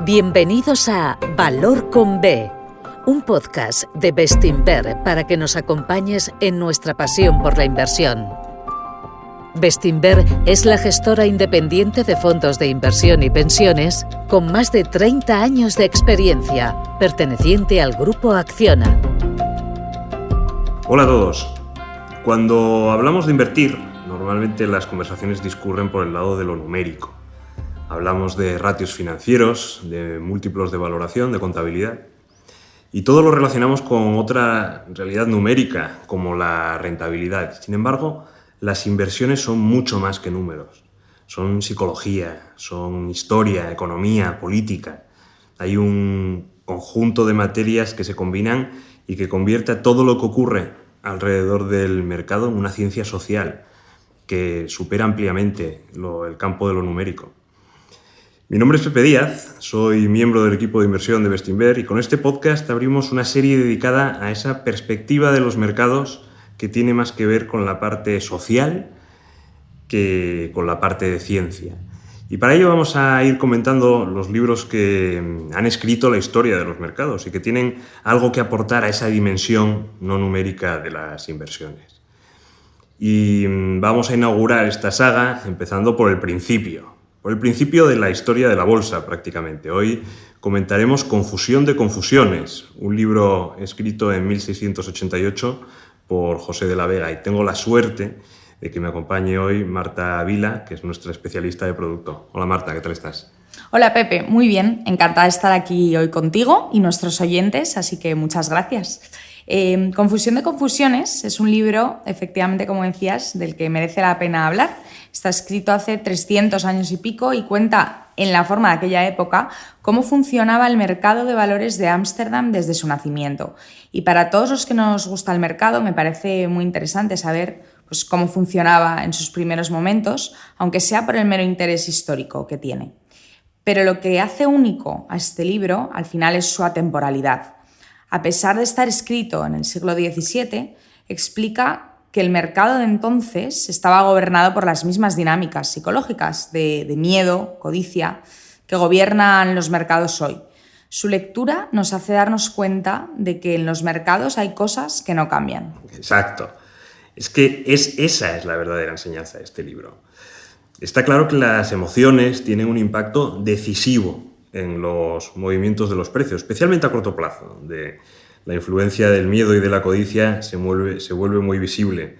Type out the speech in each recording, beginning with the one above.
Bienvenidos a Valor con B, un podcast de Bestinver para que nos acompañes en nuestra pasión por la inversión. Bestinver es la gestora independiente de fondos de inversión y pensiones con más de 30 años de experiencia, perteneciente al Grupo Acciona. Hola a todos. Cuando hablamos de invertir, normalmente las conversaciones discurren por el lado de lo numérico. Hablamos de ratios financieros, de múltiplos de valoración, de contabilidad. Y todo lo relacionamos con otra realidad numérica, como la rentabilidad. Sin embargo, las inversiones son mucho más que números. Son psicología, son historia, economía, política. Hay un conjunto de materias que se combinan y que convierte a todo lo que ocurre alrededor del mercado en una ciencia social que supera ampliamente el campo de lo numérico. Mi nombre es Pepe Díaz, soy miembro del equipo de inversión de Bestinver y con este podcast abrimos una serie dedicada a esa perspectiva de los mercados que tiene más que ver con la parte social que con la parte de ciencia. Y para ello vamos a ir comentando los libros que han escrito la historia de los mercados y que tienen algo que aportar a esa dimensión no numérica de las inversiones. Y vamos a inaugurar esta saga empezando por el principio de la historia de la bolsa prácticamente. Hoy comentaremos Confusión de confusiones, un libro escrito en 1688 por José de la Vega, y tengo la suerte de que me acompañe hoy Marta Vila, que es nuestra especialista de producto. Hola Marta, ¿qué tal estás? Hola Pepe, muy bien, encantada de estar aquí hoy contigo y nuestros oyentes, así que muchas gracias. Confusión de confusiones es un libro, efectivamente, como decías, del que merece la pena hablar. Está escrito hace 300 años y pico y cuenta, en la forma de aquella época, cómo funcionaba el mercado de valores de Ámsterdam desde su nacimiento. Y para todos los que nos gusta el mercado, me parece muy interesante saber cómo funcionaba en sus primeros momentos, aunque sea por el mero interés histórico que tiene. Pero lo que hace único a este libro, al final, es su atemporalidad. A pesar de estar escrito en el siglo XVII, explica que el mercado de entonces estaba gobernado por las mismas dinámicas psicológicas de miedo, codicia, que gobiernan los mercados hoy. Su lectura nos hace darnos cuenta de que en los mercados hay cosas que no cambian. Exacto. Esa es la verdadera enseñanza de este libro. Está claro que las emociones tienen un impacto decisivo en los movimientos de los precios, especialmente a corto plazo, donde la influencia del miedo y de la codicia se vuelve muy visible.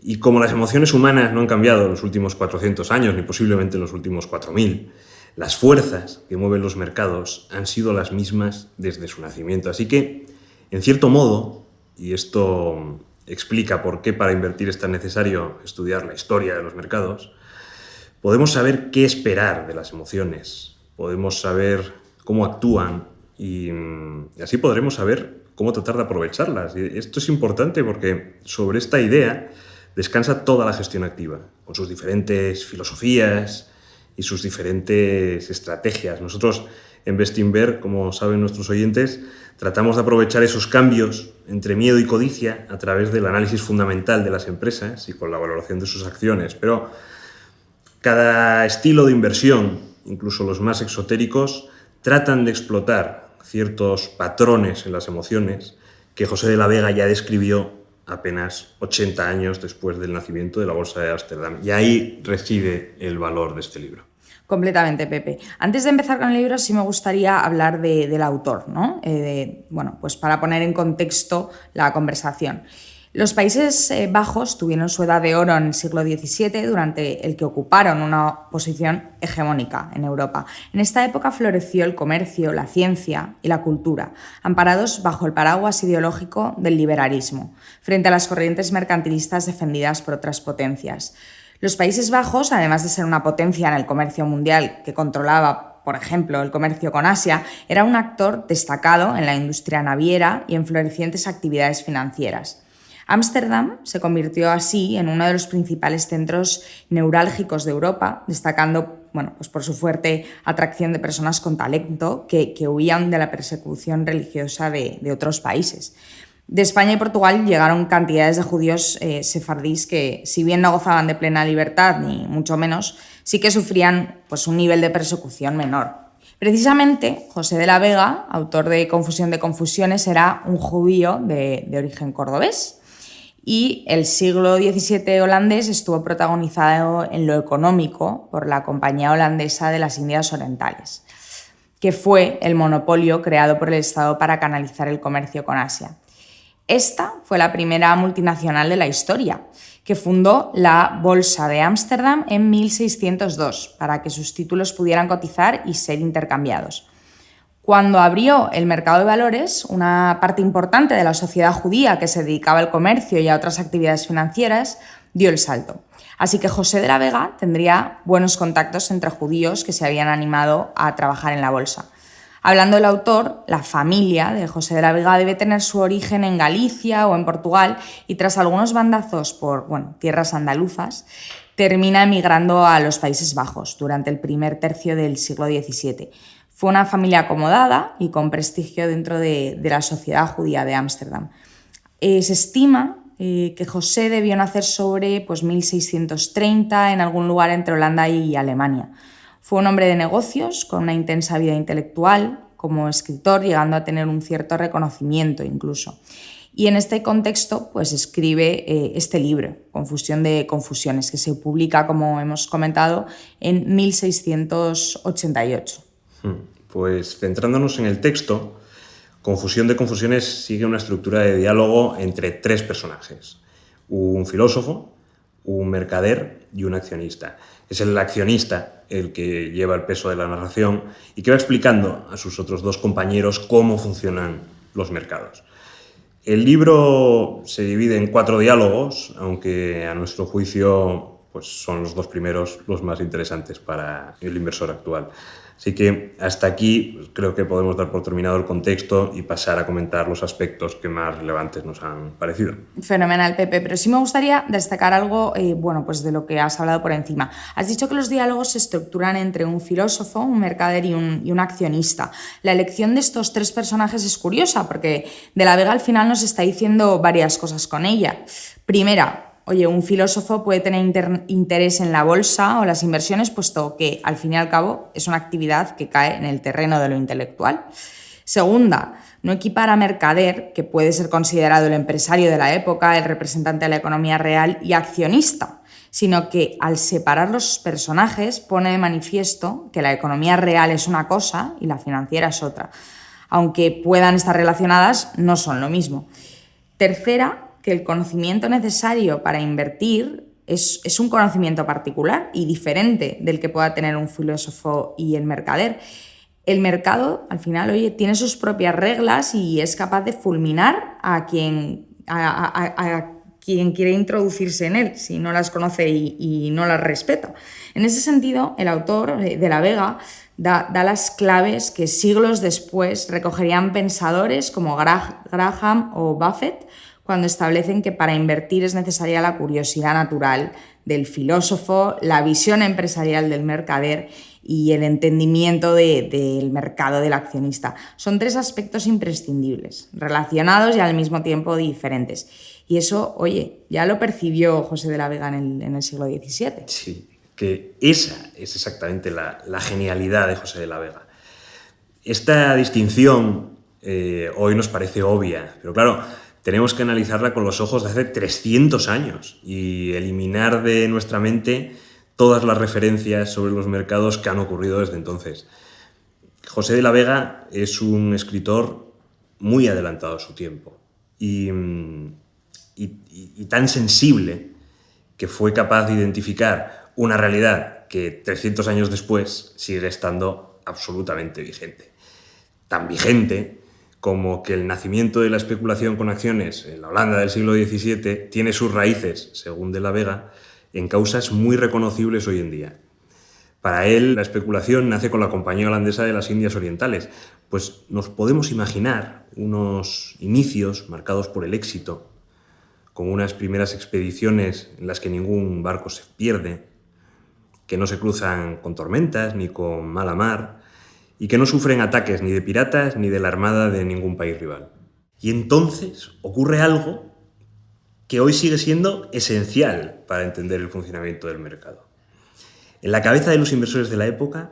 Y como las emociones humanas no han cambiado en los últimos 400 años, ni posiblemente en los últimos 4000, las fuerzas que mueven los mercados han sido las mismas desde su nacimiento. Así que, en cierto modo, y esto explica por qué para invertir es tan necesario estudiar la historia de los mercados, podemos saber qué esperar de las emociones, podemos saber cómo actúan y así podremos saber cómo tratar de aprovecharlas. Y esto es importante porque sobre esta idea descansa toda la gestión activa, con sus diferentes filosofías y sus diferentes estrategias. Nosotros en Bestinver, como saben nuestros oyentes, tratamos de aprovechar esos cambios entre miedo y codicia a través del análisis fundamental de las empresas y con la valoración de sus acciones. Pero cada estilo de inversión, incluso los más exotéricos, tratan de explotar ciertos patrones en las emociones que José de la Vega ya describió apenas 80 años después del nacimiento de la Bolsa de Ámsterdam. Y ahí reside el valor de este libro. Completamente, Pepe. Antes de empezar con el libro, sí me gustaría hablar del autor, ¿no? Para poner en contexto la conversación. Los Países Bajos tuvieron su edad de oro en el siglo XVII, durante el que ocuparon una posición hegemónica en Europa. En esta época floreció el comercio, la ciencia y la cultura, amparados bajo el paraguas ideológico del liberalismo, frente a las corrientes mercantilistas defendidas por otras potencias. Los Países Bajos, además de ser una potencia en el comercio mundial que controlaba, por ejemplo, el comercio con Asia, era un actor destacado en la industria naviera y en florecientes actividades financieras. Ámsterdam se convirtió así en uno de los principales centros neurálgicos de Europa, destacando por su fuerte atracción de personas con talento que huían de la persecución religiosa de otros países. De España y Portugal llegaron cantidades de judíos sefardíes que, si bien no gozaban de plena libertad, ni mucho menos, sí que sufrían un nivel de persecución menor. Precisamente, José de la Vega, autor de Confusión de Confusiones, era un judío de origen cordobés. Y el siglo XVII holandés estuvo protagonizado en lo económico por la Compañía Holandesa de las Indias Orientales, que fue el monopolio creado por el Estado para canalizar el comercio con Asia. Esta fue la primera multinacional de la historia, que fundó la Bolsa de Ámsterdam en 1602 para que sus títulos pudieran cotizar y ser intercambiados. Cuando abrió el mercado de valores, una parte importante de la sociedad judía que se dedicaba al comercio y a otras actividades financieras dio el salto. Así que José de la Vega tendría buenos contactos entre judíos que se habían animado a trabajar en la bolsa. Hablando del autor, la familia de José de la Vega debe tener su origen en Galicia o en Portugal y tras algunos bandazos por tierras andaluzas, termina emigrando a los Países Bajos durante el primer tercio del siglo XVII. Fue una familia acomodada y con prestigio dentro de la sociedad judía de Ámsterdam. Se estima que José debió nacer sobre 1630 en algún lugar entre Holanda y Alemania. Fue un hombre de negocios con una intensa vida intelectual, como escritor, llegando a tener un cierto reconocimiento incluso. Y en este contexto escribe este libro, Confusión de Confusiones, que se publica, como hemos comentado, en 1688. Pues centrándonos en el texto, Confusión de Confusiones sigue una estructura de diálogo entre tres personajes: un filósofo, un mercader y un accionista. Es el accionista el que lleva el peso de la narración y que va explicando a sus otros dos compañeros cómo funcionan los mercados. El libro se divide en 4 diálogos, aunque a nuestro juicio son los 2 primeros los más interesantes para el inversor actual. Así que hasta aquí creo que podemos dar por terminado el contexto y pasar a comentar los aspectos que más relevantes nos han parecido. Fenomenal, Pepe, pero sí me gustaría destacar algo de lo que has hablado por encima. Has dicho que los diálogos se estructuran entre un filósofo, un mercader y un accionista. La elección de estos 3 personajes es curiosa porque de la Vega al final nos está diciendo varias cosas con ella. Primera, un filósofo puede tener interés en la bolsa o las inversiones, puesto que, al fin y al cabo, es una actividad que cae en el terreno de lo intelectual. Segunda, no equipar a mercader, que puede ser considerado el empresario de la época, el representante de la economía real, y accionista, sino que, al separar los personajes, pone de manifiesto que la economía real es una cosa y la financiera es otra. Aunque puedan estar relacionadas, no son lo mismo. Tercera, que el conocimiento necesario para invertir es un conocimiento particular y diferente del que pueda tener un filósofo y el mercader. El mercado, al final, tiene sus propias reglas y es capaz de fulminar a quien quiere introducirse en él, si no las conoce y no las respeta. En ese sentido, el autor de la Vega da las claves que siglos después recogerían pensadores como Graham o Buffett, cuando establecen que para invertir es necesaria la curiosidad natural del filósofo, la visión empresarial del mercader y el entendimiento del mercado del accionista. Son 3 aspectos imprescindibles, relacionados y al mismo tiempo diferentes. Y eso, ya lo percibió José de la Vega en el siglo XVII. Sí, que esa es exactamente la genialidad de José de la Vega. Esta distinción hoy nos parece obvia, pero claro, tenemos que analizarla con los ojos de hace 300 años y eliminar de nuestra mente todas las referencias sobre los mercados que han ocurrido desde entonces. José de la Vega es un escritor muy adelantado a su tiempo y tan sensible que fue capaz de identificar una realidad que 300 años después sigue estando absolutamente vigente. Tan vigente como que el nacimiento de la especulación con acciones en la Holanda del siglo XVII tiene sus raíces, según de la Vega, en causas muy reconocibles hoy en día. Para él, la especulación nace con la Compañía Holandesa de las Indias Orientales, pues nos podemos imaginar unos inicios marcados por el éxito, con unas primeras expediciones en las que ningún barco se pierde, que no se cruzan con tormentas ni con mala mar, y que no sufren ataques ni de piratas ni de la armada de ningún país rival. Y entonces ocurre algo que hoy sigue siendo esencial para entender el funcionamiento del mercado. En la cabeza de los inversores de la época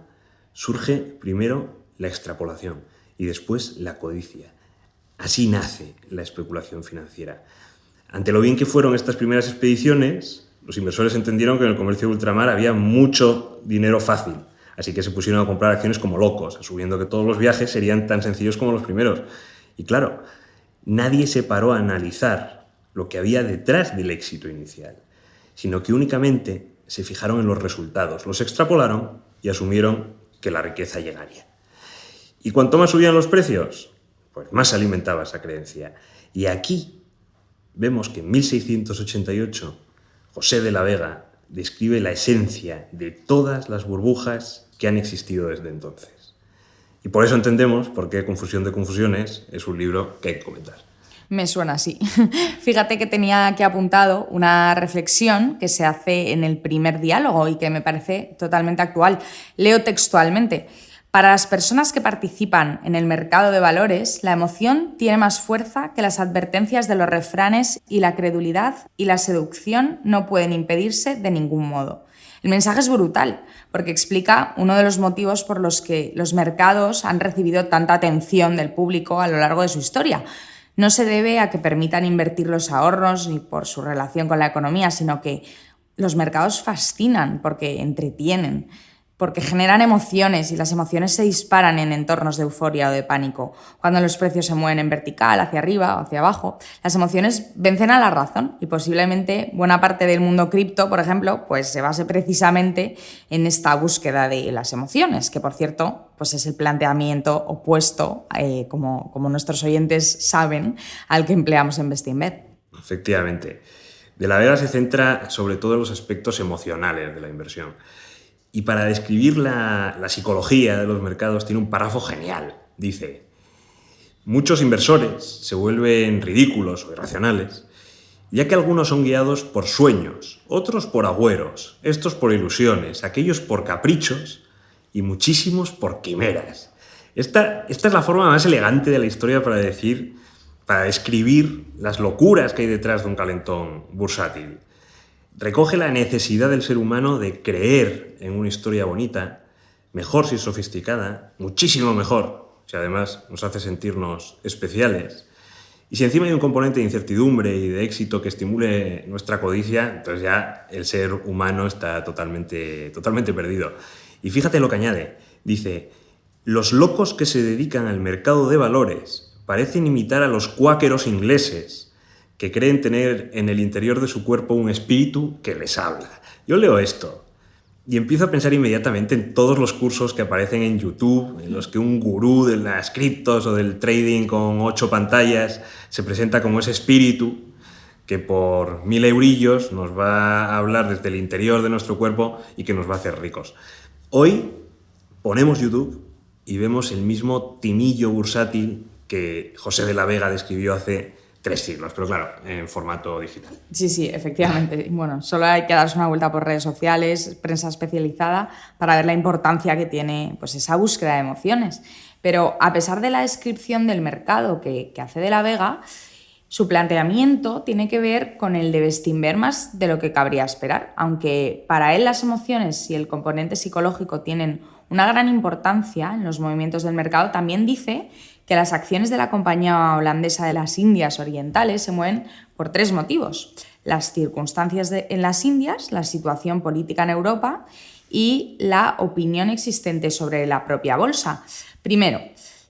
surge primero la extrapolación y después la codicia. Así nace la especulación financiera. Ante lo bien que fueron estas primeras expediciones, los inversores entendieron que en el comercio de ultramar había mucho dinero fácil, así que se pusieron a comprar acciones como locos, asumiendo que todos los viajes serían tan sencillos como los primeros. Y claro, nadie se paró a analizar lo que había detrás del éxito inicial, sino que únicamente se fijaron en los resultados, los extrapolaron y asumieron que la riqueza llegaría. Y cuanto más subían los precios, pues más se alimentaba esa creencia. Y aquí vemos que en 1688 José de la Vega describe la esencia de todas las burbujas que han existido desde entonces. Y por eso entendemos por qué Confusión de Confusiones es un libro que hay que comentar. Me suena así. Fíjate que tenía aquí apuntado una reflexión que se hace en el primer diálogo y que me parece totalmente actual. Leo textualmente. Para las personas que participan en el mercado de valores, la emoción tiene más fuerza que las advertencias de los refranes y la credulidad y la seducción no pueden impedirse de ningún modo. El mensaje es brutal, porque explica uno de los motivos por los que los mercados han recibido tanta atención del público a lo largo de su historia. No se debe a que permitan invertir los ahorros ni por su relación con la economía, sino que los mercados fascinan porque entretienen, porque generan emociones y las emociones se disparan en entornos de euforia o de pánico. Cuando los precios se mueven en vertical, hacia arriba o hacia abajo, las emociones vencen a la razón y posiblemente buena parte del mundo cripto, por ejemplo, pues se base precisamente en esta búsqueda de las emociones, que por cierto pues es el planteamiento opuesto, como nuestros oyentes saben, al que empleamos en Bestinver. Efectivamente. De la Vega se centra sobre todo en los aspectos emocionales de la inversión. Y para describir la psicología de los mercados tiene un párrafo genial. Dice: muchos inversores se vuelven ridículos o irracionales, ya que algunos son guiados por sueños, otros por agüeros, estos por ilusiones, aquellos por caprichos y muchísimos por quimeras. Esta es la forma más elegante de la historia para describir las locuras que hay detrás de un calentón bursátil. Recoge la necesidad del ser humano de creer en una historia bonita, mejor si es sofisticada, muchísimo mejor si además nos hace sentirnos especiales. Y si encima hay un componente de incertidumbre y de éxito que estimule nuestra codicia, entonces ya el ser humano está totalmente perdido. Y fíjate lo que añade. Dice: los locos que se dedican al mercado de valores parecen imitar a los cuáqueros ingleses, que creen tener en el interior de su cuerpo un espíritu que les habla. Yo leo esto y empiezo a pensar inmediatamente en todos los cursos que aparecen en YouTube, en los que un gurú de las criptos o del trading con 8 pantallas se presenta como ese espíritu que por 1000 eurillos nos va a hablar desde el interior de nuestro cuerpo y que nos va a hacer ricos. Hoy ponemos YouTube y vemos el mismo timillo bursátil que José de la Vega describió hace 3 siglos, pero claro, en formato digital. Sí, efectivamente. Bueno, solo hay que darse una vuelta por redes sociales, prensa especializada, para ver la importancia que tiene pues, esa búsqueda de emociones. Pero a pesar de la descripción del mercado que hace de la Vega, su planteamiento tiene que ver con el de Bestinver más de lo que cabría esperar. Aunque para él las emociones y el componente psicológico tienen una gran importancia en los movimientos del mercado, también dice que las acciones de la compañía holandesa de las Indias Orientales se mueven por 3 motivos: las circunstancias en las Indias, la situación política en Europa y la opinión existente sobre la propia bolsa. Primero,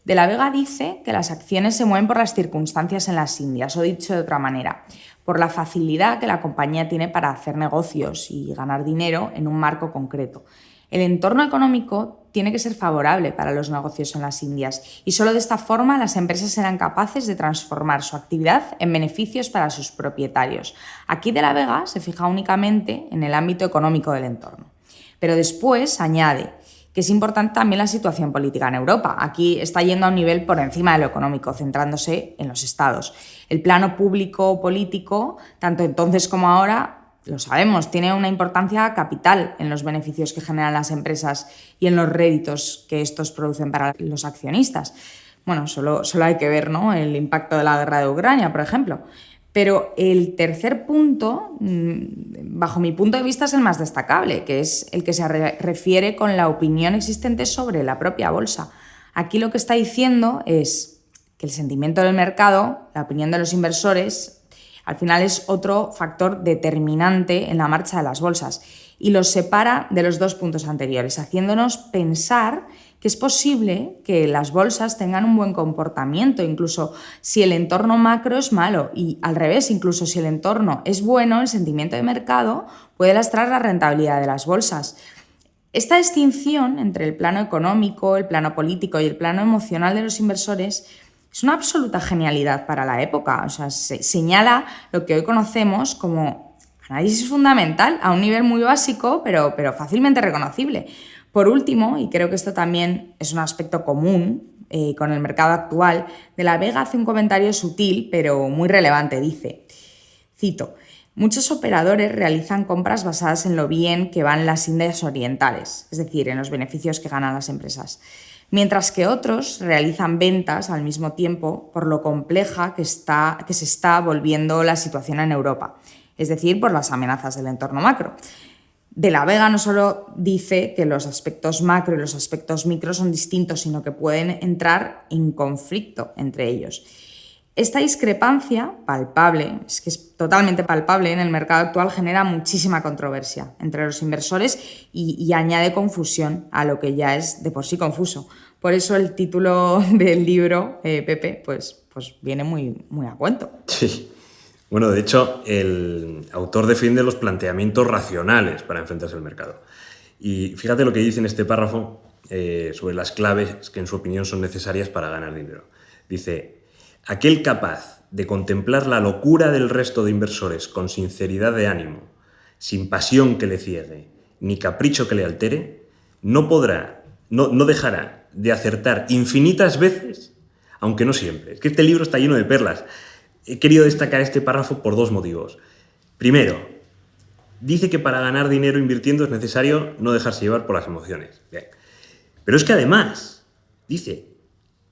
de la Vega dice que las acciones se mueven por las circunstancias en las Indias, o dicho de otra manera, por la facilidad que la compañía tiene para hacer negocios y ganar dinero en un marco concreto. El entorno económico tiene que ser favorable para los negocios en las Indias y solo de esta forma las empresas serán capaces de transformar su actividad en beneficios para sus propietarios. Aquí de la Vega se fija únicamente en el ámbito económico del entorno. Pero después añade que es importante también la situación política en Europa. Aquí está yendo a un nivel por encima de lo económico, centrándose en los estados. El plano público-político, tanto entonces como ahora, lo sabemos, tiene una importancia capital en los beneficios que generan las empresas y en los réditos que estos producen para los accionistas. Bueno, solo hay que ver, ¿no?, el impacto de la guerra de Ucrania, por ejemplo. Pero el tercer punto, bajo mi punto de vista, es el más destacable, que es el que se refiere con la opinión existente sobre la propia bolsa. Aquí lo que está diciendo es que el sentimiento del mercado, la opinión de los inversores, al final es otro factor determinante en la marcha de las bolsas y los separa de los dos puntos anteriores, haciéndonos pensar que es posible que las bolsas tengan un buen comportamiento, incluso si el entorno macro es malo, y al revés, incluso si el entorno es bueno, el sentimiento de mercado puede lastrar la rentabilidad de las bolsas. Esta distinción entre el plano económico, el plano político y el plano emocional de los inversores es una absoluta genialidad para la época. O sea, señala lo que hoy conocemos como análisis fundamental a un nivel muy básico, pero fácilmente reconocible. Por último, y creo que esto también es un aspecto común con el mercado actual, De la Vega hace un comentario sutil pero muy relevante. Dice, cito, muchos operadores realizan compras basadas en lo bien que van las Indias orientales, es decir, en los beneficios que ganan las empresas, mientras que otros realizan ventas al mismo tiempo por lo compleja que se está volviendo la situación en Europa, es decir, por las amenazas del entorno macro. De la Vega no solo dice que los aspectos macro y los aspectos micro son distintos, sino que pueden entrar en conflicto entre ellos. Esta discrepancia palpable, es que es totalmente palpable en el mercado actual, genera muchísima controversia entre los inversores y añade confusión a lo que ya es de por sí confuso. Por eso el título del libro, Pepe, pues viene muy, muy a cuento. Sí. Bueno, de hecho, el autor defiende los planteamientos racionales para enfrentarse al mercado. Y fíjate lo que dice en este párrafo sobre las claves que en su opinión son necesarias para ganar dinero. Dice, aquel capaz de contemplar la locura del resto de inversores con sinceridad de ánimo, sin pasión que le ciegue, ni capricho que le altere, no dejará de acertar infinitas veces, aunque no siempre. Es que este libro está lleno de perlas. He querido destacar este párrafo por dos motivos. Primero, dice que para ganar dinero invirtiendo es necesario no dejarse llevar por las emociones. Bien. Pero es que además dice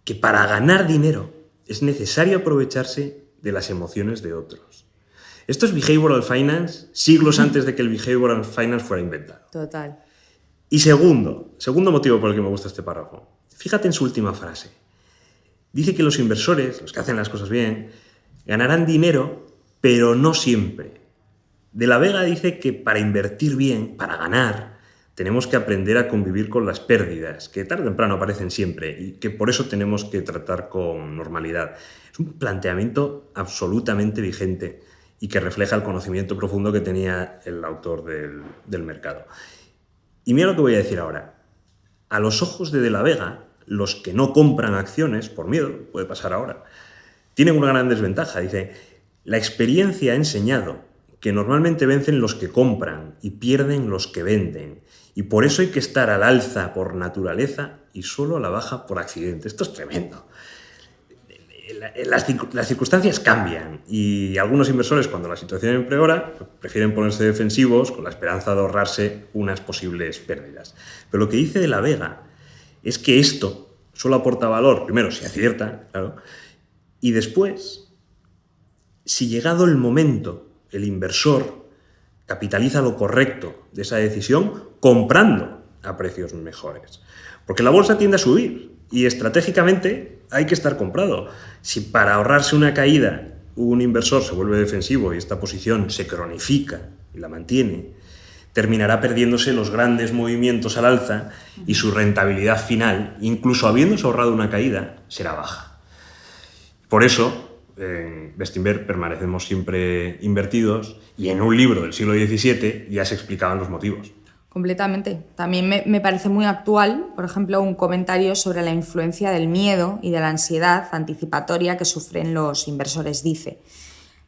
que para ganar dinero es necesario aprovecharse de las emociones de otros. Esto es behavioral finance siglos antes de que el behavioral finance fuera inventado. Total. Y segundo motivo por el que me gusta este párrafo. Fíjate en su última frase. Dice que los inversores, los que hacen las cosas bien, ganarán dinero, pero no siempre. De la Vega dice que para invertir bien, para ganar, tenemos que aprender a convivir con las pérdidas, que tarde o temprano aparecen siempre y que por eso tenemos que tratar con normalidad. Es un planteamiento absolutamente vigente y que refleja el conocimiento profundo que tenía el autor del mercado. Y mira lo que voy a decir ahora. A los ojos de la Vega, los que no compran acciones, por miedo, puede pasar ahora, tienen una gran desventaja. Dice, la experiencia ha enseñado que normalmente vencen los que compran y pierden los que venden. Y por eso hay que estar al alza por naturaleza y solo a la baja por accidente. Esto es tremendo. Las circunstancias cambian y algunos inversores, cuando la situación empeora, prefieren ponerse defensivos con la esperanza de ahorrarse unas posibles pérdidas. Pero lo que dice De la Vega es que esto solo aporta valor, primero, si acierta, claro, y después, si llegado el momento, el inversor capitaliza lo correcto de esa decisión comprando a precios mejores. Porque la bolsa tiende a subir y estratégicamente hay que estar comprado. Si para ahorrarse una caída un inversor se vuelve defensivo y esta posición se cronifica y la mantiene, terminará perdiéndose los grandes movimientos al alza y su rentabilidad final, incluso habiéndose ahorrado una caída, será baja. Por eso, en Bestinver permanecemos siempre invertidos y en un libro del siglo XVII ya se explicaban los motivos. Completamente. También me parece muy actual, por ejemplo, un comentario sobre la influencia del miedo y de la ansiedad anticipatoria que sufren los inversores. Dice,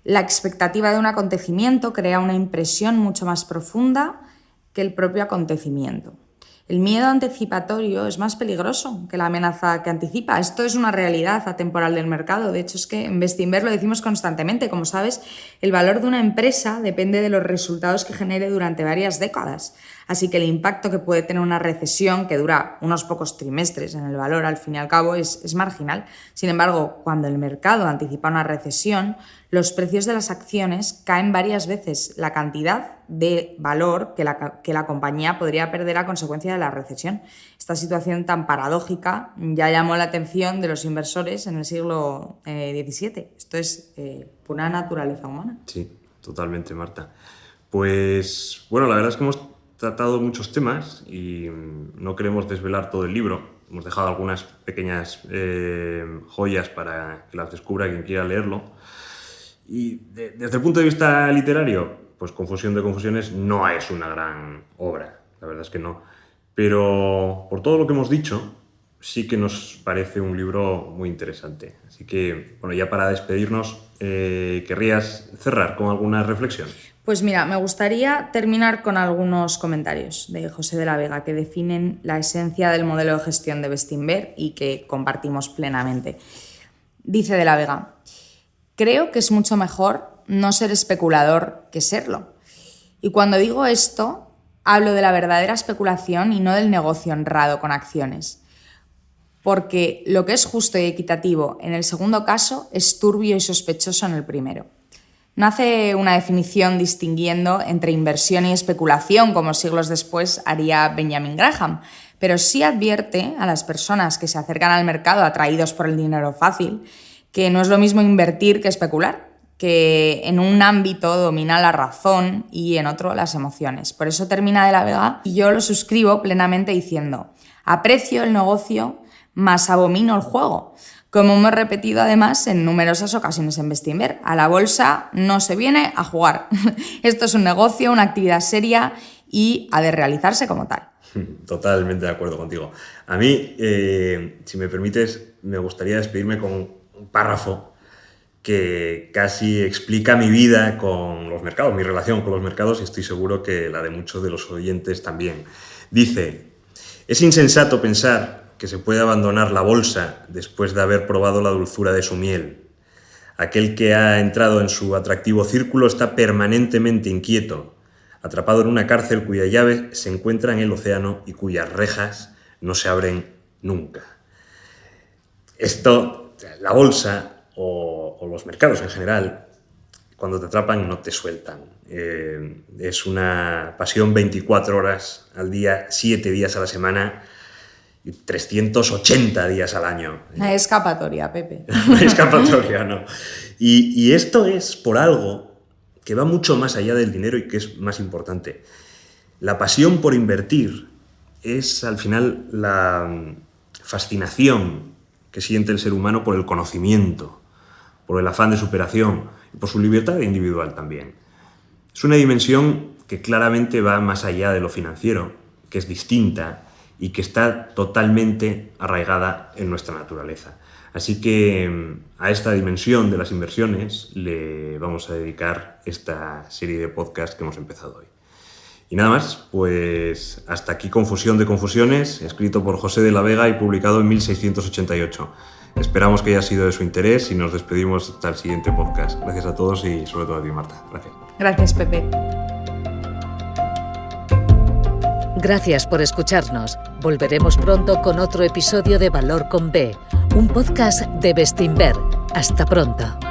la expectativa de un acontecimiento crea una impresión mucho más profunda que el propio acontecimiento. El miedo anticipatorio es más peligroso que la amenaza que anticipa. Esto es una realidad atemporal del mercado. De hecho, es que en Bestinver lo decimos constantemente. Como sabes, el valor de una empresa depende de los resultados que genere durante varias décadas. Así que el impacto que puede tener una recesión que dura unos pocos trimestres en el valor, al fin y al cabo, es marginal. Sin embargo, cuando el mercado anticipa una recesión, los precios de las acciones caen varias veces la cantidad de valor que la compañía podría perder a consecuencia de la recesión. Esta situación tan paradójica ya llamó la atención de los inversores en el siglo XVII. Esto es pura naturaleza humana. Sí, totalmente, Marta. Pues bueno, la verdad es que hemos tratado muchos temas y no queremos desvelar todo el libro. Hemos dejado algunas pequeñas joyas para que las descubra quien quiera leerlo. Y desde el punto de vista literario, pues Confusión de confusiones no es una gran obra, la verdad es que no. Pero por todo lo que hemos dicho, sí que nos parece un libro muy interesante. Así que, bueno, ya para despedirnos, ¿querrías cerrar con alguna reflexión? Pues mira, me gustaría terminar con algunos comentarios de José de la Vega que definen la esencia del modelo de gestión de Bestinver y que compartimos plenamente. Dice de la Vega: creo que es mucho mejor no ser especulador que serlo. Y cuando digo esto, hablo de la verdadera especulación y no del negocio honrado con acciones. Porque lo que es justo y equitativo en el segundo caso es turbio y sospechoso en el primero. No hace una definición distinguiendo entre inversión y especulación, como siglos después haría Benjamin Graham, pero sí advierte a las personas que se acercan al mercado atraídos por el dinero fácil que no es lo mismo invertir que especular, que en un ámbito domina la razón y en otro las emociones. Por eso termina de la Vega y yo lo suscribo plenamente diciendo: aprecio el negocio, mas abomino el juego. Como hemos repetido además en numerosas ocasiones en Bestinver, a la bolsa no se viene a jugar. Esto es un negocio, una actividad seria y ha de realizarse como tal. Totalmente de acuerdo contigo. A mí, si me permites, me gustaría despedirme con un párrafo que casi explica mi vida con los mercados, mi relación con los mercados, y estoy seguro que la de muchos de los oyentes también. Dice: es insensato pensar que se puede abandonar la bolsa después de haber probado la dulzura de su miel. Aquel que ha entrado en su atractivo círculo está permanentemente inquieto, atrapado en una cárcel cuya llave se encuentra en el océano y cuyas rejas no se abren nunca. Esto, la bolsa o los mercados en general, cuando te atrapan no te sueltan. Es una pasión 24 horas al día, 7 días a la semana, y 380 días al año. Una escapatoria, Pepe. Una escapatoria, no. Y esto es por algo que va mucho más allá del dinero y que es más importante. La pasión por invertir es, al final, la fascinación que siente el ser humano por el conocimiento, por el afán de superación y por su libertad individual también. Es una dimensión que claramente va más allá de lo financiero, que es distinta y que está totalmente arraigada en nuestra naturaleza. Así que a esta dimensión de las inversiones le vamos a dedicar esta serie de podcasts que hemos empezado hoy. Y nada más, pues hasta aquí Confusión de confusiones, escrito por José de la Vega y publicado en 1688. Esperamos que haya sido de su interés y nos despedimos hasta el siguiente podcast. Gracias a todos y sobre todo a ti, Marta. Gracias. Gracias, Pepe. Gracias por escucharnos. Volveremos pronto con otro episodio de Valor con B, un podcast de Bestinver. Hasta pronto.